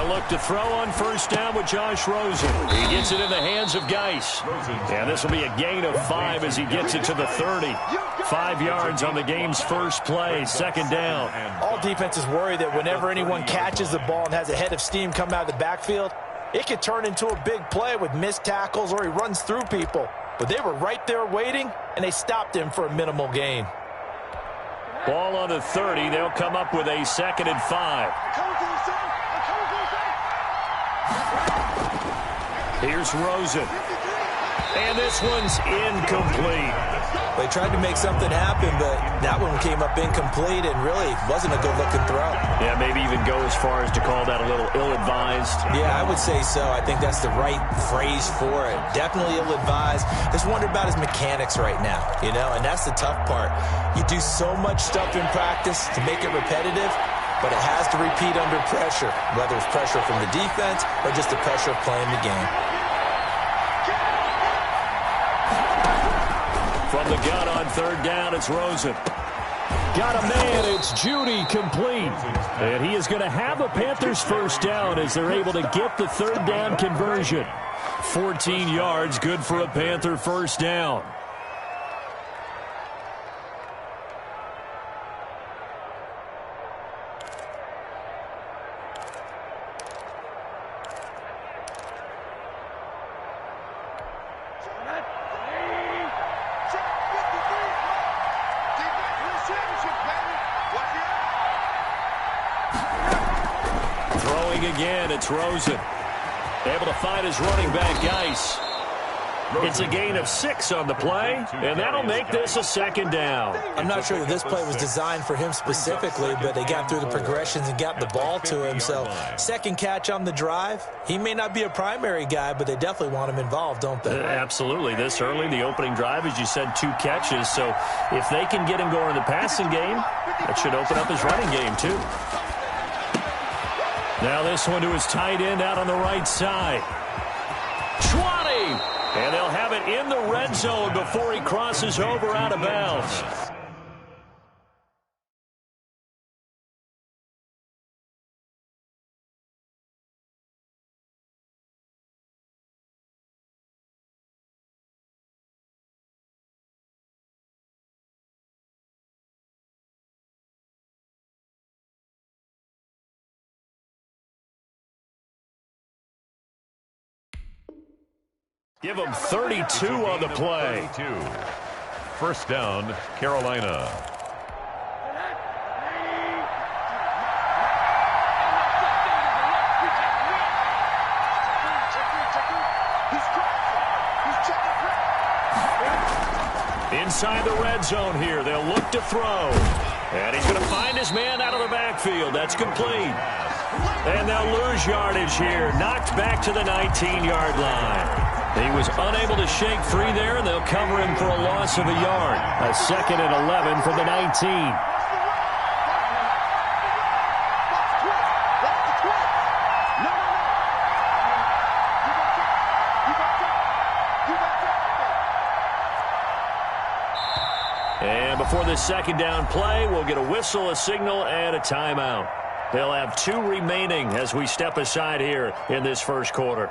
They'll look to throw on first down with Josh Rosen. He gets it in the hands of Geis. And this will be a gain of 5 as he gets it to the 30. 5 yards on the game's first play, second down. All defenses worry that whenever anyone catches the ball and has a head of steam come out of the backfield, it could turn into a big play with missed tackles or he runs through people. But they were right there waiting, and they stopped him for a minimal gain. Ball on the 30. They'll come up with a 2nd and 5. Here's Rosen. And this one's incomplete. They tried to make something happen, but that one came up incomplete and really wasn't a good-looking throw. Yeah, maybe even go as far as to call that a little ill-advised. Yeah, I would say so. I think that's the right phrase for it. Definitely ill-advised. Just wonder about his mechanics right now, you know, and that's the tough part. You do so much stuff in practice to make it repetitive, but it has to repeat under pressure, whether it's pressure from the defense or just the pressure of playing the game. From the gun on third down, it's Rosen. Got a man, it's Judy, complete. And he is going to have a Panthers first down as they're able to get the third down conversion. 14 yards, good for a Panther first down. Again, it's Rosen. Able to find his running back, Geis. It's a gain of 6 on the play, and that'll make this a second down. I'm not sure that this play was designed for him specifically, but they got through the progressions and got the ball to him. So, second catch on the drive. He may not be a primary guy, but they definitely want him involved, don't they? Absolutely. This early, the opening drive, as you said, 2 catches. So, if they can get him going in the passing game, that should open up his running game, too. Now this one to his tight end out on the right side. 20! And they'll have it in the red zone before he crosses over out of bounds. Give them 32 on the play. 32. First down, Carolina. Inside the red zone here. They'll look to throw. And he's going to find his man out of the backfield. That's complete. And they'll lose yardage here. Knocked back to the 19-yard line. He was unable to shake free there, and they'll cover him for a loss of a yard. A 2nd and 11 from the 19. And before this second down play, we'll get a whistle, a signal, and a timeout. They'll have 2 remaining as we step aside here in this first quarter.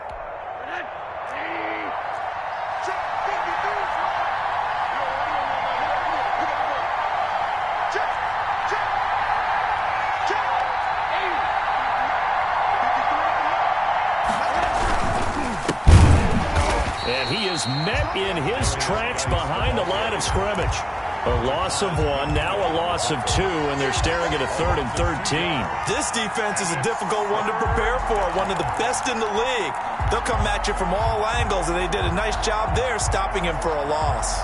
Met in his tracks behind the line of scrimmage. A loss of 1, now a loss of 2, and they're staring at a 3rd and 13. This defense is a difficult one to prepare for, one of the best in the league. They'll come at you from all angles, and they did a nice job there stopping him for a loss.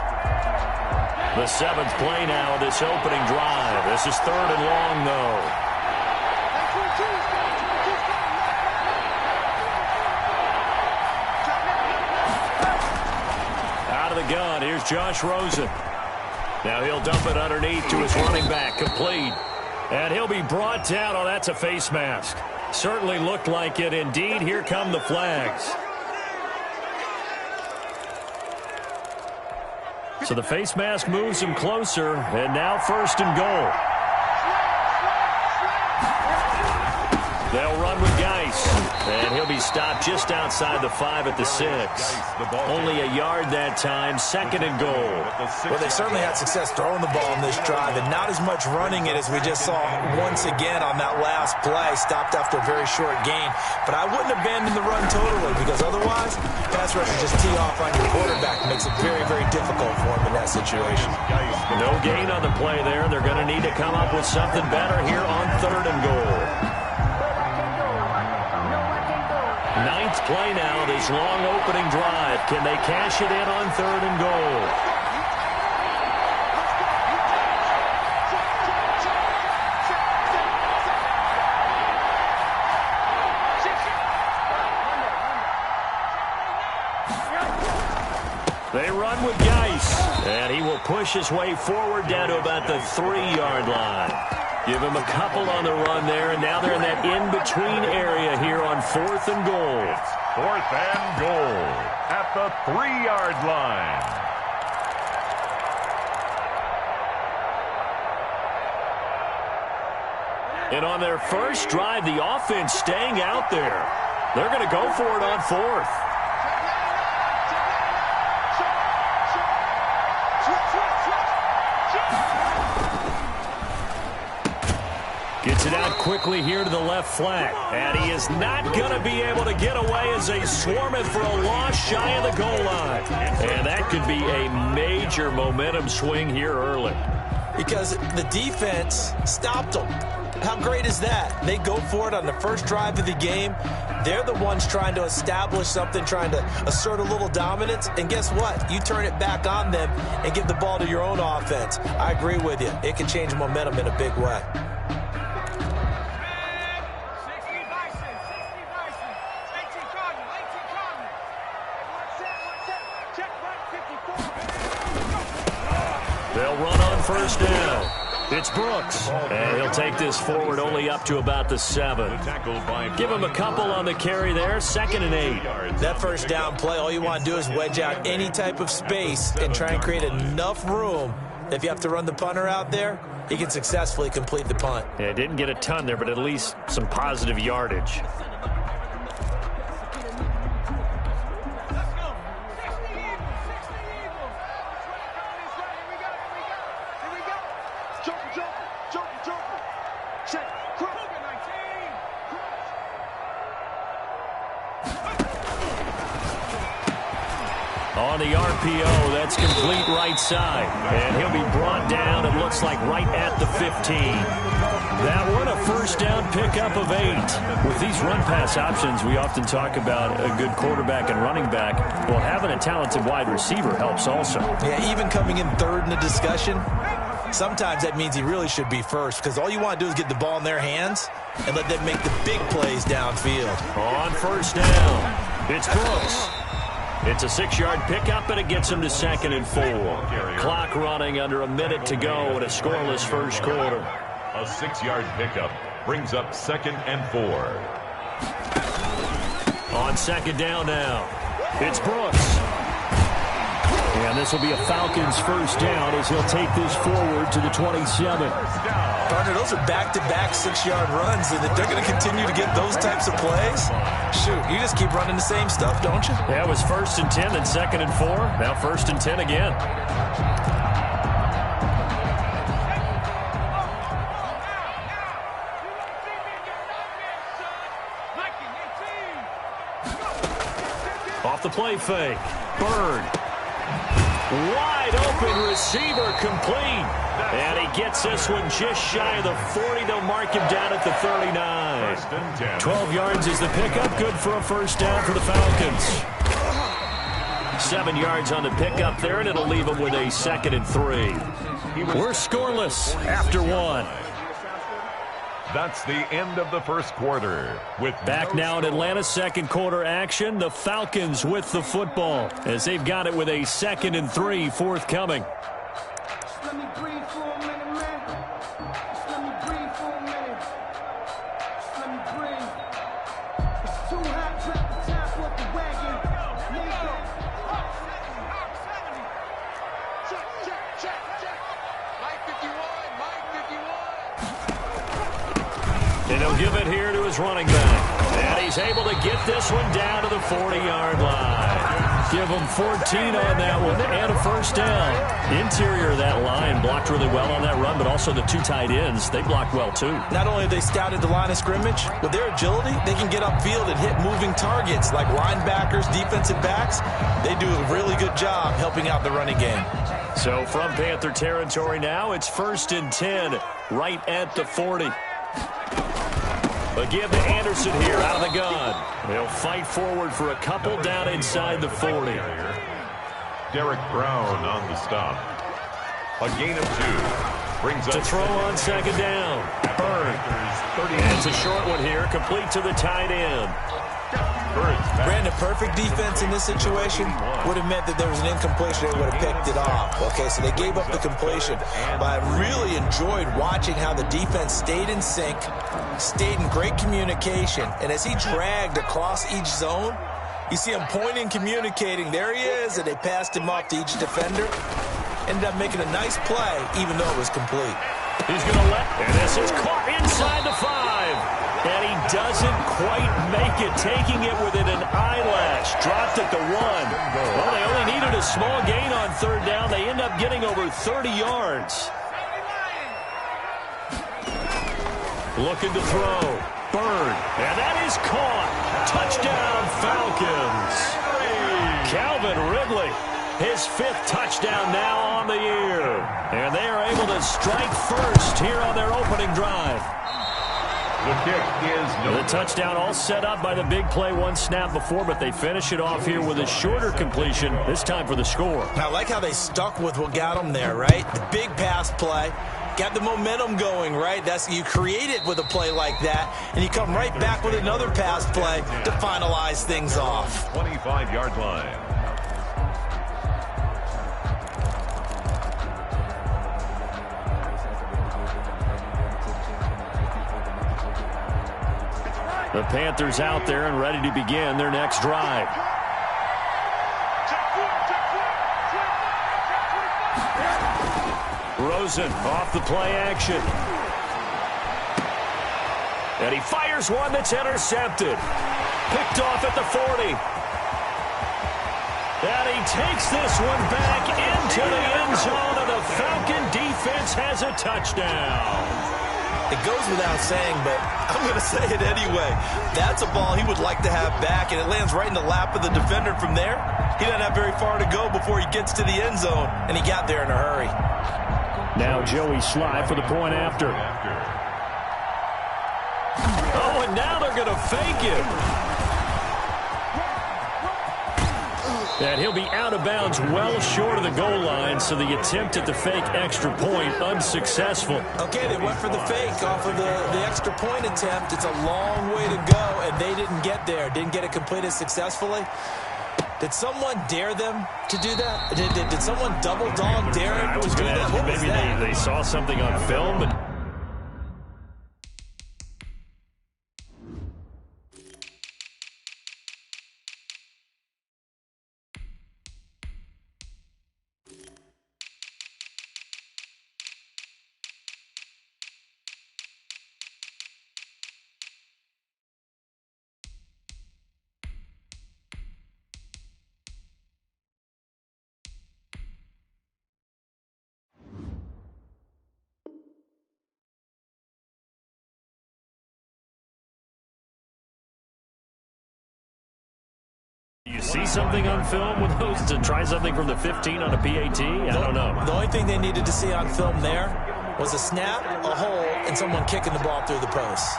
The 7th play now of this opening drive. This is 3rd and long, though. The gun. Here's Josh Rosen. Now he'll dump it underneath to his running back. Complete. And he'll be brought down. Oh, that's a face mask. Certainly looked like it. Indeed, here come the flags. So the face mask moves him closer. And now 1st and goal. They'll run with Geis. And he'll be stopped just outside the 5 at the 6. Only a yard that time, 2nd and goal. Well, they certainly had success throwing the ball in this drive, and not as much running it as we just saw once again on that last play. Stopped after a very short gain. But I wouldn't abandon the run totally, because otherwise, pass rushers just tee off on your quarterback. Makes it very, very difficult for him in that situation. No gain on the play there. They're going to need to come up with something better here on 3rd and goal. 9th play now, this long opening drive. Can they cash it in on 3rd and goal? They run with Geis, and he will push his way forward down to about the 3-yard line. Give him a couple on the run there, and now they're in that in-between area here on 4th and goal. 4th and goal at the 3-yard line. And on their first drive, the offense staying out there. They're going to go for it on 4th. Gets it out quickly here to the left flank. And he is not going to be able to get away as they swarm it for a loss shy of the goal line. And that could be a major momentum swing here early. Because the defense stopped them. How great is that? They go for it on the first drive of the game. They're the ones trying to establish something, trying to assert a little dominance. And guess what? You turn it back on them and give the ball to your own offense. I agree with you. It can change momentum in a big way. They'll run on first down. It's Brooks, and he'll take this forward only up to about the 7. Give him a couple on the carry there, 2nd and 8. That first down play, all you want to do is wedge out any type of space and try and create enough room. If you have to run the punter out there, he can successfully complete the punt. Yeah, didn't get a ton there, but at least some positive yardage. On the RPO, that's complete right side. And he'll be brought down, it looks like, right at the 15. That one, a first down pickup of 8. With these run-pass options, we often talk about a good quarterback and running back. Well, having a talented wide receiver helps also. Yeah, even coming in 3rd in the discussion, sometimes that means he really should be first, because all you want to do is get the ball in their hands and let them make the big plays downfield. On first down, it's Brooks. It's a 6-yard pickup, and it gets him to 2nd and 4. Clock running under a minute to go in a scoreless first quarter. A 6-yard pickup brings up 2nd and 4. On 2nd down now, it's Brooks. And this will be a Falcons first down as he'll take this forward to the 27. Partner, those are back-to-back 6-yard runs, and they're going to continue to get those types of plays. Shoot, you just keep running the same stuff, don't you? Yeah, it was 1st and 10, then 2nd and 4. Now 1st and 10 again. Off the play fake. Bird. Wide open receiver complete. And he gets this one just shy of the 40. They'll mark him down at the 39. 12 yards is the pickup. Good for a first down for the Falcons. 7 yards on the pickup there, and it'll leave them with a 2nd and 3. We're scoreless after 1. That's the end of the first quarter. Back now in Atlanta's second quarter action. The Falcons with the football as they've got it with a 2nd and 3 forthcoming. Let me breathe for a minute, man. Just let me breathe for a minute. Just let me breathe. It's too hot, drop the top off the wagon. Need that. Check. Mike 51. And he'll give it here to his running back. And he he's able to get this one down to the 40-yard line. Give him 14 on that one and a first down. Interior of that line blocked really well on that run, but also the two tight ends, they blocked well too. Not only have they scouted the line of scrimmage, with their agility, they can get upfield and hit moving targets like linebackers, defensive backs. They do a really good job helping out the running game. So from Panther territory now, it's 1st and 10, right at the 40. A give to Anderson here out of the gun. They'll fight forward for a couple down inside the 40. Derek Brown on the stop. A gain of 2. Brings up to throw on second down. Bird. And it's a short one here, complete to the tight end. Brandon, perfect defense in this situation would have meant that there was an incompletion. They would have picked it off. Okay, so they gave up the completion. But I really enjoyed watching how the defense stayed in sync, stayed in great communication. And as he dragged across each zone, you see him pointing, communicating. There he is, and they passed him off to each defender. Ended up making a nice play, even though it was complete. He's going to and this is caught inside the 5. And he doesn't quite make it, taking it within an eyelash. Dropped at the 1. Well, they only needed a small gain on third down. They end up getting over 30 yards. Looking to throw. Bird. And that is caught. Touchdown, Falcons. Calvin Ridley. His 5th touchdown now on the year. And they are able to strike first here on their opening drive. The kick is no. The touchdown all set up by the big play one snap before, but they finish it off here with a shorter completion, this time for the score. I like how they stuck with what got them there, right? The big pass play. Got the momentum going, right? You create it with a play like that, and you come right back with another pass play to finalize things off. 25-yard line. The Panthers out there and ready to begin their next drive. Rosen off the play action. And he fires one that's intercepted. Picked off at the 40. And he takes this one back into the end zone, and the Falcon defense has a touchdown. It goes without saying, but I'm going to say it anyway. That's a ball he would like to have back, and it lands right in the lap of the defender from there. He doesn't have very far to go before he gets to the end zone, and he got there in a hurry. Now Joey Sly for the point after. Oh, and now they're going to fake it. And he'll be out of bounds well short of the goal line, so the attempt at the fake extra point unsuccessful. Okay, they went for the fake off of the extra point attempt. It's a long way to go, and they didn't get there. Didn't get it completed successfully. Did someone dare them to do that? Did someone double dog dare him to do that? What was that? Maybe they saw something on film, but... You see something on film with those to try something from the 15 on a PAT? I don't know. The only thing they needed to see on film there was a snap, a hole, and someone kicking the ball through the post.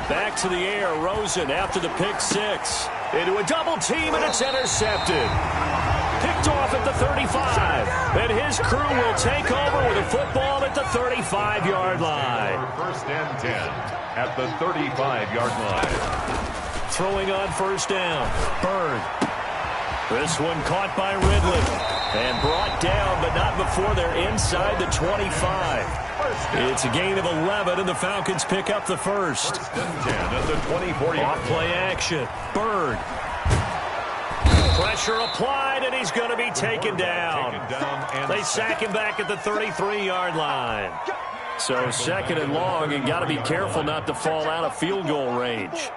Back to the air, Rosen after the pick 6. Into a double team, and it's intercepted. Picked off at the 35. And his crew will take over with a football at the 35-yard line. 1st and 10 at the 35-yard line. Throwing on first down. Bird. This one caught by Ridley. And brought down, but not before they're inside the 25. It's a gain of 11, and the Falcons pick up the first. 1st and 10 at the 24-yard line. Off play action. Bird. Pressure applied, and he's going to be taken down. They sack him back at the 33-yard line. So second and long, and got to be careful not to fall out of field goal range.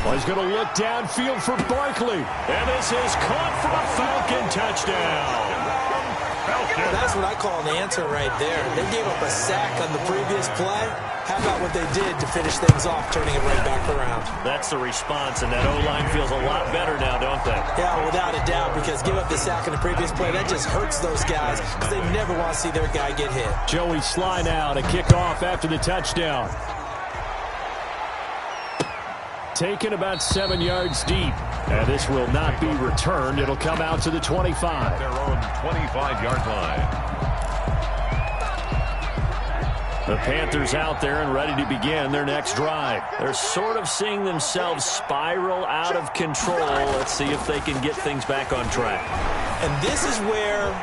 Well, he's going to look downfield for Barkley. And this is caught for a Falcon touchdown. Well, that's what I call an answer right there. They gave up a sack on the previous play. How about what they did to finish things off, turning it right back around? That's the response, and that O-line feels a lot better now, don't they? Yeah, without a doubt, because give up the sack on the previous play, that just hurts those guys because they never want to see their guy get hit. Joey Sly now to kick off after the touchdown. Taken about 7 yards deep. And this will not be returned. It'll come out to the 25. Their own 25-yard line. The Panthers out there and ready to begin their next drive. They're sort of seeing themselves spiral out of control. Let's see if they can get things back on track. And this is where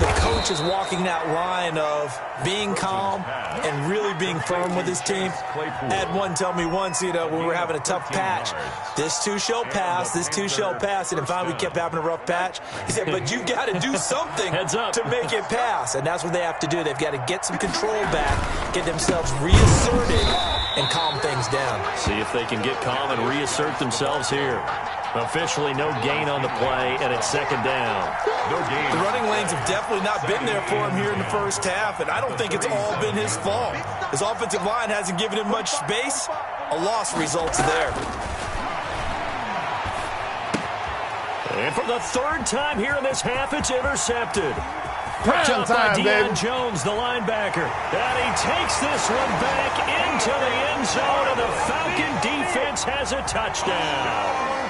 the coach is walking that line of being calm and really being firm with his team. I had one tell me once, when we were having a tough patch, this too shall pass, this too shall pass, and finally we kept having a rough patch. He said, but you got to do something to make it pass, and that's what they have to do. They've got to get some control back, get themselves reasserted, and calm things down. See if they can get calm and reassert themselves here. Officially no gain on the play, and it's second down. No gain. The running lanes have definitely not been there for him here in the first half, and I don't think it's all been his fault. His offensive line hasn't given him much space. A loss results there. And for the third time here in this half, it's intercepted. Pressure by time, Deion baby. Jones, the linebacker. And he takes this one back into the end zone, and the Falcon defense has a touchdown.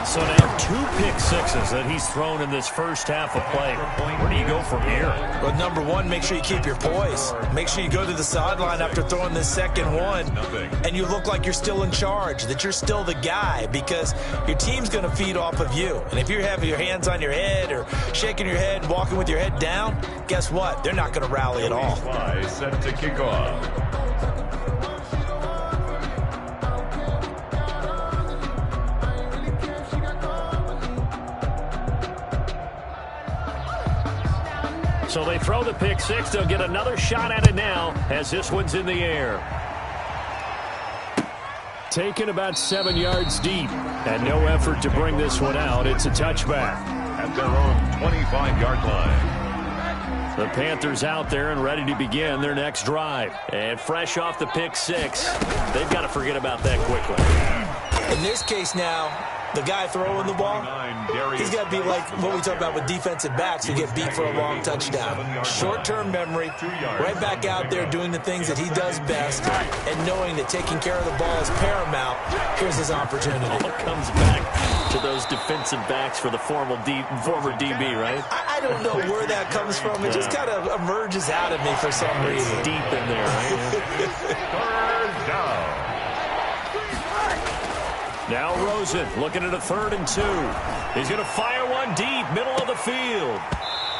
So now 2 pick sixes that he's thrown in this first half of play. Where do you go from here? Well, number one, make sure you keep your poise. Make sure you go to the sideline after throwing this second one, and you look like you're still in charge, that you're still the guy, because your team's going to feed off of you. And if you're having your hands on your head or shaking your head, walking with your head down, guess what? They're not going to rally at all. Set to kick off. So they throw the pick six. They'll get another shot at it now as this one's in the air. Taken about 7 yards deep. And no effort to bring this one out. It's a touchback. At their own 25-yard line. The Panthers out there and ready to begin their next drive. And fresh off the pick six, they've got to forget about that quickly. In this case now, the guy throwing the ball, he's got to be like what we talk about with defensive backs who get beat for a long touchdown. Short-term memory, right back out there doing the things that he does best, and knowing that taking care of the ball is paramount. Here's his opportunity. All comes back to those defensive backs for the former DB, right? I don't know where that comes from. It just kind of emerges out of me for some reason. It's deep in there, right? Third down. Now Rosen looking at a 3rd and 2. He's going to fire one deep, middle of the field.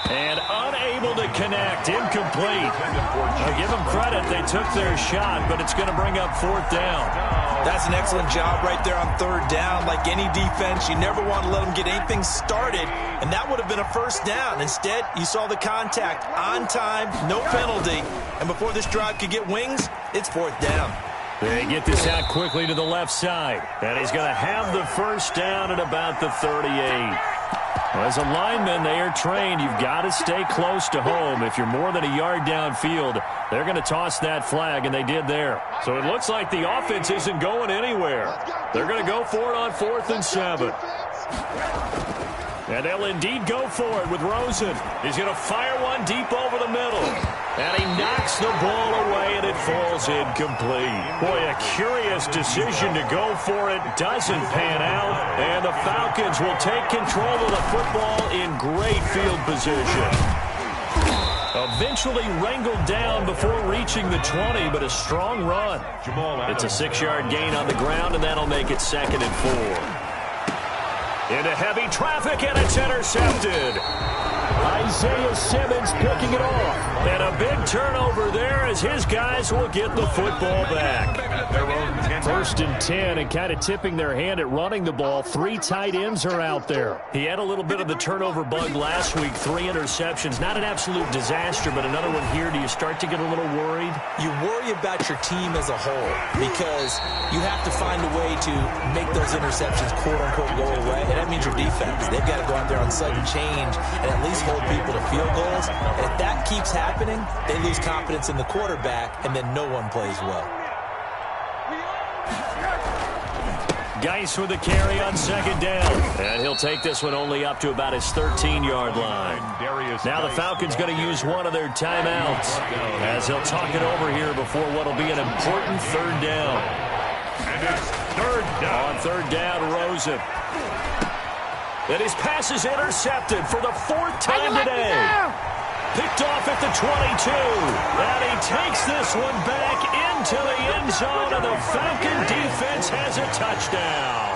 And unable to connect, incomplete. I'll give them credit, they took their shot, but it's going to bring up 4th down. That's an excellent job right there on 3rd down. Like any defense, you never want to let them get anything started, and that would have been a 1st down. Instead, you saw the contact on time, no penalty, and before this drive could get wings, it's 4th down. They get this out quickly to the left side. And he's going to have the 1st down at about the 38. Well, as a lineman, they are trained. You've got to stay close to home. If you're more than a yard downfield, they're going to toss that flag, and they did there. So it looks like the offense isn't going anywhere. They're going to go for it on 4th and 7. And they'll indeed go for it with Rosen. He's going to fire one deep over the middle. And he knocks the ball away, and it falls incomplete. Boy, a curious decision to go for it. Doesn't pan out. And the Falcons will take control of the football in great field position. Eventually wrangled down before reaching the 20, but a strong run. It's a 6-yard gain on the ground, and that'll make it 2nd and 4. Into heavy traffic, and it's intercepted. Isaiah Simmons picking it off. And a big turnover there as his guys will get the football back. First and 10, and kind of tipping their hand at running the ball. 3 tight ends are out there. He had a little bit of the turnover bug last week. 3 interceptions. Not an absolute disaster, but another one here. Do you start to get a little worried? You worry about your team as a whole because you have to find a way to make those interceptions, quote-unquote, go away. And that means your defense. They've got to go out there on sudden change and at least hold people to field goals. And if that keeps happening, they lose confidence in the quarterback, and then no one plays well. Geis with the carry on second down. And he'll take this one only up to about his 13-yard line. Now the Falcons going to use one of their timeouts as he'll talk it over here before what will be an important third down. And it's third down. On third down, Rosen. And his pass is intercepted for the 4th time today. Picked off at the 22. And he takes this one back into the end zone, and the Falcon defense has a touchdown.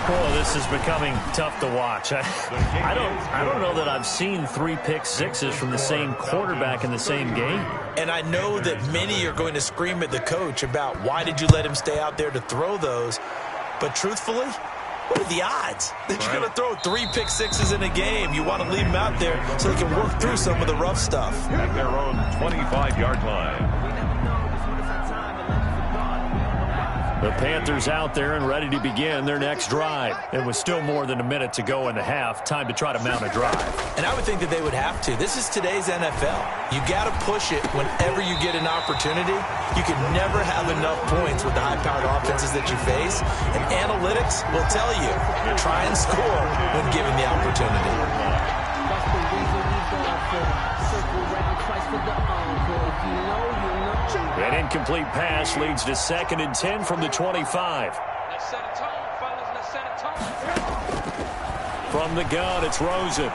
Oh, this is becoming tough to watch. I don't know that I've seen 3 pick sixes from the same quarterback in the same game. And I know that many are going to scream at the coach about why did you let him stay out there to throw those. But truthfully, what are the odds that you're going to throw 3 pick sixes in a game? You want to leave them out there so they can work through some of the rough stuff. At their own 25-yard line. The Panthers out there and ready to begin their next drive. It was still more than a minute to go in the half. Time to try to mount a drive. And I would think that they would have to. This is today's NFL. You got to push it whenever you get an opportunity. You can never have enough points with the high-powered offenses that you face. And analytics will tell you, try and score when given the opportunity. That's the reason we going for. Circle round twice for the encore. If you know, you know. An incomplete pass leads to 2nd and 10 from the 25. Let's set a tone, fellas. Let's set a tone. From the gun, it's Rosen.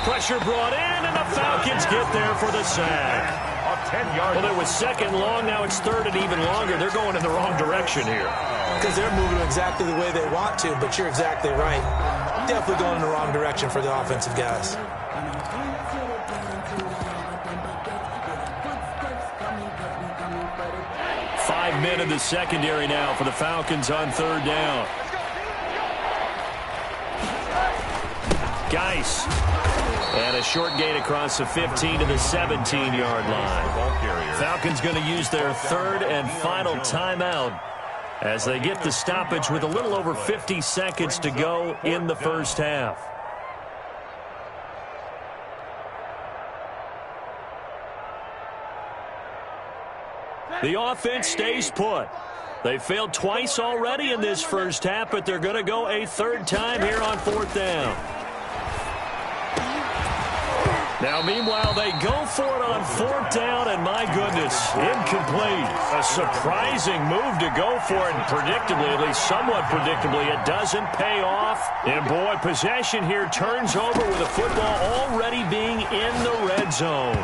Pressure brought in, and the Falcons get there for the sack. A 10-yard. Well, it was 2nd long, now it's 3rd and even longer. They're going in the wrong direction here. Because they're moving exactly the way they want to, but you're exactly right. Definitely going in the wrong direction for the offensive guys. 5 men in the secondary now for the Falcons on 3rd down. Geis. And a short gain across the 15 to the 17-yard line. Falcons going to use their 3rd and final timeout as they get the stoppage with a little over 50 seconds to go in the first half. The offense stays put. They failed twice already in this first half, but they're going to go a 3rd time here on 4th down. Now, meanwhile, they go for it on 4th down, and my goodness, incomplete. A surprising move to go for it, and predictably, at least somewhat predictably, it doesn't pay off. And, boy, possession here turns over with the football already being in the red zone.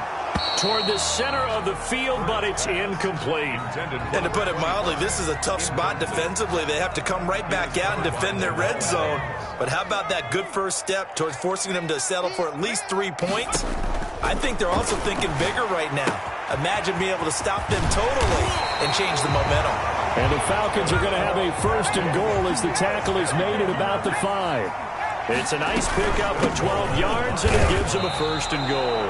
Toward the center of the field, but it's incomplete. And to put it mildly, this is a tough spot defensively. They have to come right back out and defend their red zone. But how about that good first step towards forcing them to settle for at least 3 points? I think they're also thinking bigger right now. Imagine being able to stop them totally and change the momentum. And the Falcons are going to have a 1st and goal as the tackle is made at about the 5. It's a nice pickup of 12 yards, and it gives them a 1st and goal.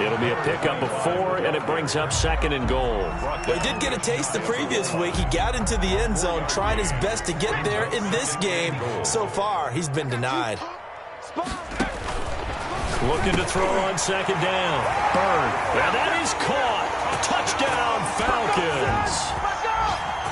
It'll be a pickup of 4, and it brings up 2nd and goal. Well, he did get a taste the previous week. He got into the end zone, trying his best to get there in this game. So far, he's been denied. Looking to throw on 2nd down. Bird. And that is caught. Touchdown, Falcons.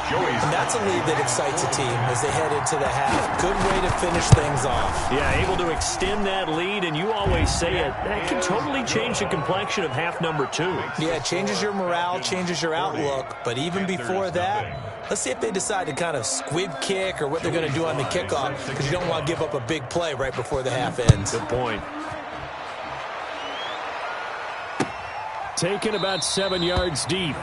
And that's a lead that excites a team as they head into the half. Good way to finish things off. Yeah, able to extend that lead, and you always say it, that can totally change the complexion of half number 2. Yeah, it changes your morale, changes your outlook. But even before that, let's see if they decide to kind of squib kick or what they're going to do on the kickoff, because you don't want to give up a big play right before the half ends. Good point. Taken about 7 yards deep.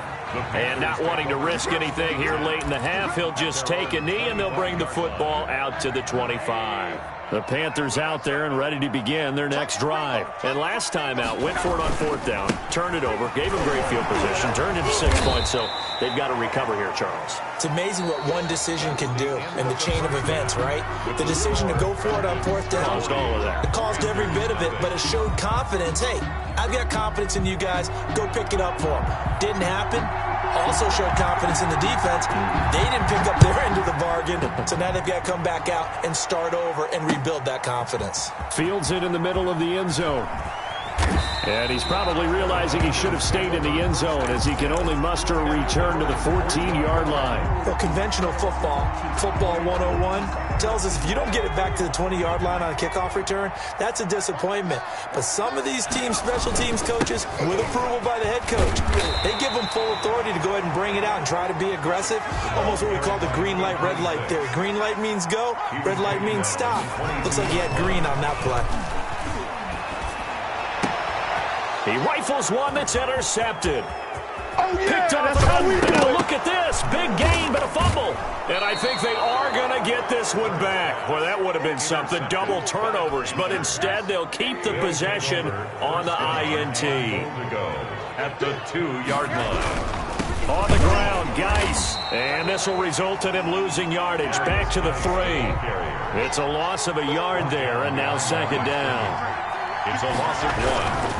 And not wanting to risk anything here late in the half, he'll just take a knee, and they'll bring the football out to the 25. The Panthers out there and ready to begin their next drive. And last time out, went for it on 4th down, turned it over, gave them great field position, turned into 6 points, so they've got to recover here, Charles. It's amazing what one decision can do in the chain of events, right? The decision to go for it on 4th down. Caused all of that. It caused every bit of it, but it showed confidence. Hey, I've got confidence in you guys. Go pick it up for them. Didn't happen. Also showed confidence in the defense. They didn't pick up their end of the bargain, so now they've got to come back out and start over and rebuild that confidence. Fields it in the middle of the end zone. And he's probably realizing he should have stayed in the end zone as he can only muster a return to the 14-yard line. Well, conventional football 101, tells us if you don't get it back to the 20-yard line on a kickoff return, that's a disappointment. But some of these teams, special teams coaches, with approval by the head coach, they give them full authority to go ahead and bring it out and try to be aggressive. Almost what we call the green light, red light theory. Green light means go, red light means stop. Looks like he had green on that play. He rifles one that's intercepted. Picked up the now look at this. Big gain, but a fumble. And I think they are going to get this one back. Boy, that would have been something. Double turnovers, but instead they'll keep the possession on the INT. To go at the 2-yard line. On the ground, Geis. And this will result in him losing yardage. Back to the 3. It's a loss of a yard there, and now 2nd down. It's a loss of 1.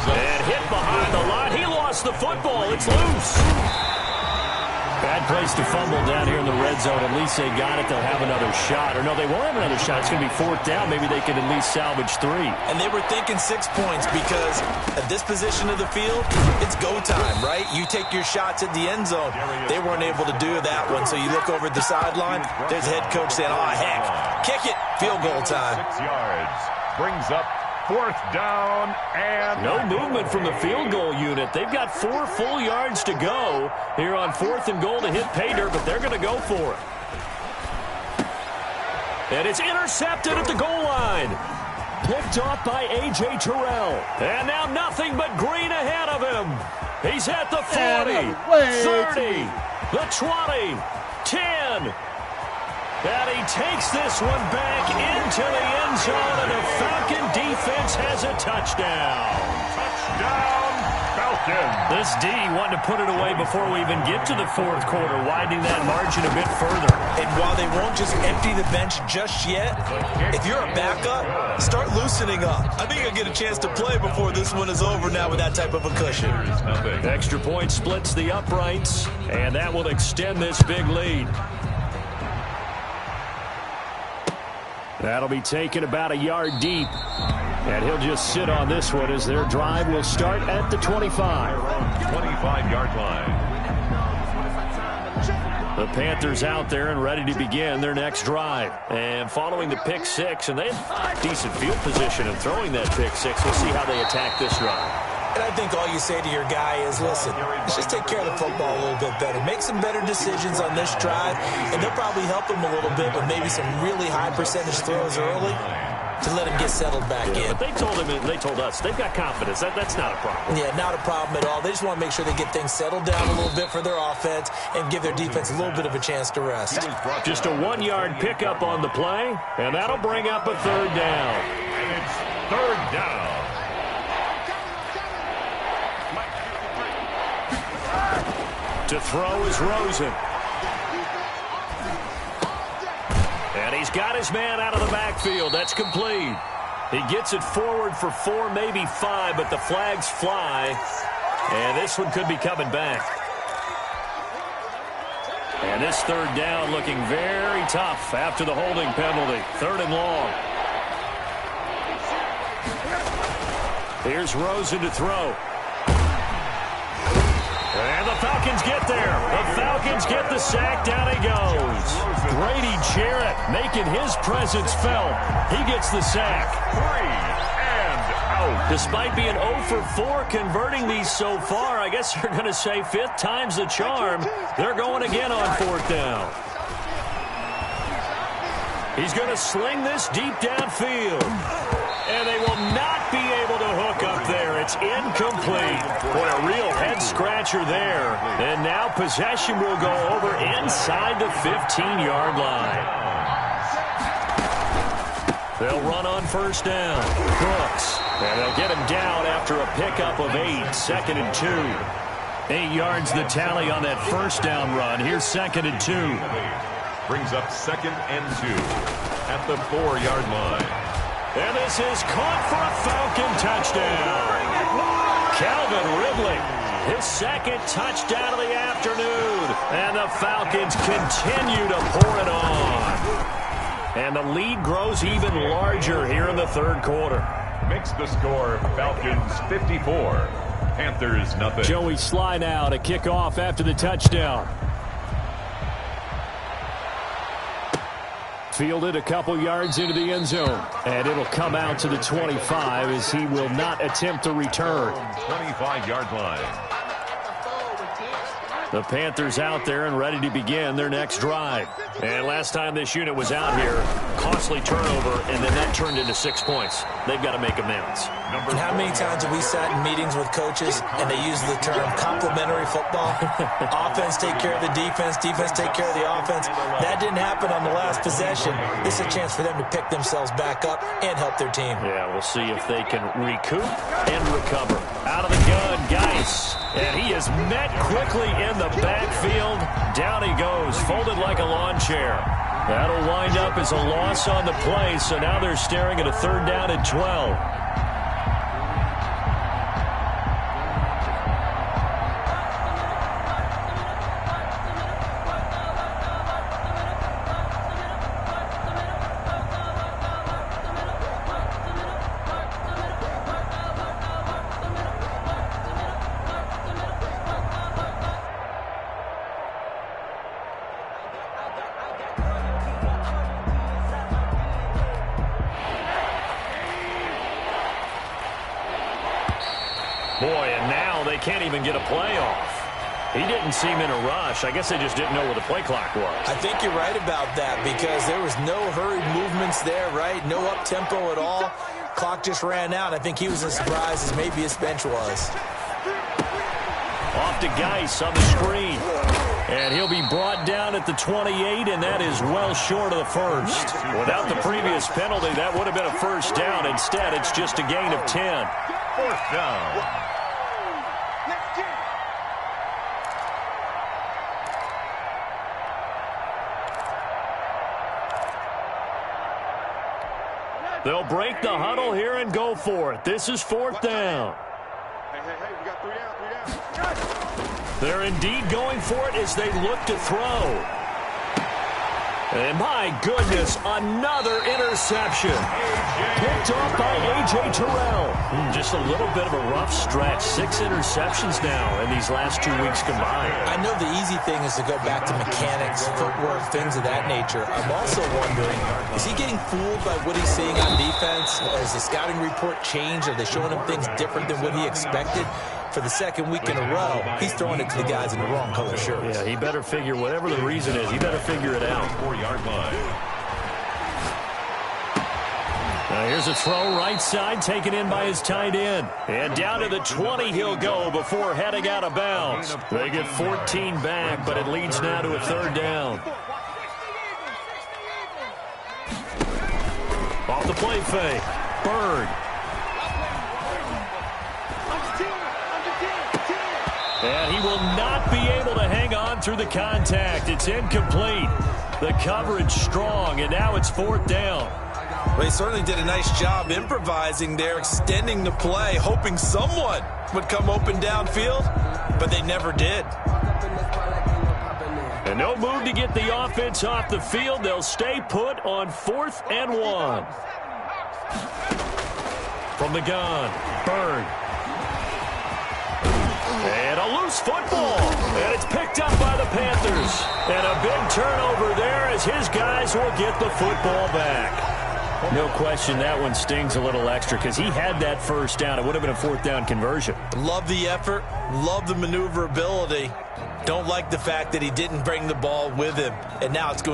And hit behind the line. He lost the football. It's loose. Bad place to fumble down here in the red zone. At least they got it. They'll have another shot. Or no, they won't have another shot. It's going to be 4th down. Maybe they can at least salvage 3. And they were thinking 6 points because at this position of the field, it's go time, right? You take your shots at the end zone. They weren't able to do that one. So you look over at the sideline. There's the head coach saying, oh, heck, kick it. Field goal time. 6 yards. Brings up 4th down and no movement from the field goal unit. They've got 4 full yards to go here on 4th and goal to hit pay dirt, but they're going to go for it. And it's intercepted at the goal line. Picked off by A.J. Terrell. And now nothing but green ahead of him. He's at the 40, 30, the 20, 10. And he takes this one back into the end zone, and the Falcon defense has a touchdown. touchdown, Falcons. This D wanting to put it away before we even get to the 4th quarter, widening that margin a bit further. And while they won't just empty the bench just yet, if you're a backup, start loosening up. I think you'll get a chance to play before this one is over now with that type of a cushion. Extra point splits the uprights, and that will extend this big lead. That'll be taken about a yard deep. And he'll just sit on this one as their drive will start at the 25. 25-yard line. The Panthers out there and ready to begin their next drive. And following the pick 6, and they have decent field position in throwing that pick 6. We'll see how they attack this drive. And I think all you say to your guy is, listen, let's just take care of the football a little bit better. Make some better decisions on this drive, and they'll probably help him a little bit with maybe some really high percentage throws early to let him get settled back in. But they told him, they told us, they've got confidence. That's not a problem. Yeah, not a problem at all. They just want to make sure they get things settled down a little bit for their offense and give their defense a little bit of a chance to rest. Just a 1-yard pickup on the play, and that'll bring up a 3rd down. And it's 3rd down. To throw is Rosen. And he's got his man out of the backfield. That's complete. He gets it forward for 4, maybe 5, but the flags fly. And this one could be coming back. And this 3rd down looking very tough after the holding penalty. 3rd and long. Here's Rosen to throw. And the Falcons get there. The Falcons get the sack. Down he goes. Grady Jarrett making his presence felt. He gets the sack. 3 and out. Despite being 0 for 4 converting these so far, I guess you're going to say 5th time's the charm. They're going again on 4th down. He's going to sling this deep downfield. And they will not be able to hook up there. It's incomplete. Boy, a real head-scratcher there. And now possession will go over inside the 15-yard line. They'll run on first down. Brooks. And they'll get him down after a pickup of 8. 2nd and 2. 8 yards the tally on that first down run. Here's 2nd and 2. Brings up 2nd and 2 at the 4-yard line. And this is caught for a Falcon touchdown. Calvin Ridley, his 2nd touchdown of the afternoon. And the Falcons continue to pour it on. And the lead grows even larger here in the 3rd quarter. Makes the score Falcons 54, Panthers nothing. Joey Sly now to kick off after the touchdown. Fielded a couple yards into the end zone. And it'll come out to the 25 as he will not attempt to return. 25-yard line. The Panthers out there and ready to begin their next drive. And last time this unit was out here, costly turnover, and then that turned into 6 points. They've got to make amends. And how many times have we sat in meetings with coaches and they use the term complementary football? Offense take care of the defense, defense take care of the offense. That didn't happen on the last possession. This is a chance for them to pick themselves back up and help their team. Yeah, we'll see if they can recoup and recover. Out of the gun, Geis. And he is met quickly in the backfield. Down he goes, folded like a lawn chair. That'll wind up as a loss on the play, so now they're staring at a 3rd down and 12. Boy, and now they can't even get a play off. He didn't seem in a rush. I guess they just didn't know where the play clock was. I think you're right about that because there was no hurried movements there, right? No up-tempo at all. Clock just ran out. I think he was as surprised as maybe his bench was. Off to Geis on the screen. And he'll be brought down at the 28, and that is well short of the first. Without the previous penalty, that would have been a first down. Instead, it's just a gain of 10. 4th down. They'll break the huddle here and go for it. This is 4th down. Hey, we got 3 down. They're indeed going for it as they look to throw. And my goodness, another interception. Picked off by A.J. Terrell. Just a little bit of a rough stretch. 6 interceptions now in these last 2 weeks combined. I know the easy thing is to go back to mechanics, footwork, things of that nature. I'm also wondering, is he getting fooled by what he's seeing on defense? Has the scouting report changed? Are they showing him things different than what he expected? For the 2nd week in a row, he's throwing it to the guys in the wrong color shirts. Yeah, he better figure, whatever the reason is, he better figure it out. 4-yard line. Now here's a throw right side taken in by his tight end. And down to the 20 he'll go before heading out of bounds. They get 14 back, but it leads now to a 3rd down. Off the play fake. Bird. And he will not be able to hang on through the contact. It's incomplete. The coverage strong, and now it's 4th down. Well, he certainly did a nice job improvising there, extending the play, hoping someone would come open downfield, but they never did. And no move to get the offense off the field. They'll stay put on 4th and 1. From the gun, Bird. And a loose football. And it's picked up by the Panthers. And a big turnover there as his guys will get the football back. No question that one stings a little extra because he had that first down. It would have been a 4th down conversion. Love the effort. Love the maneuverability. Don't like the fact that he didn't bring the ball with him. And now it's going